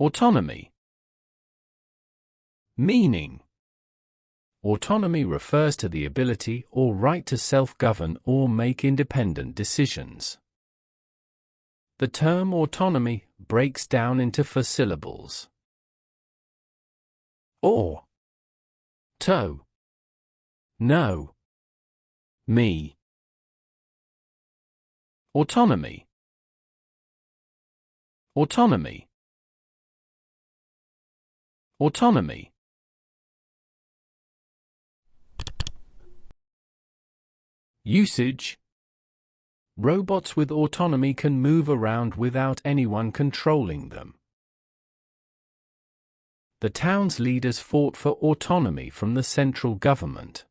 Autonomy. Meaning. Autonomy refers to the ability or right to self-govern or make independent decisions. The term autonomy breaks down into 4 syllables. Or, to, no, me. Autonomy. Autonomy. Autonomy. Usage. Robots with autonomy can move around without anyone controlling them. The town's leaders fought for autonomy from the central government.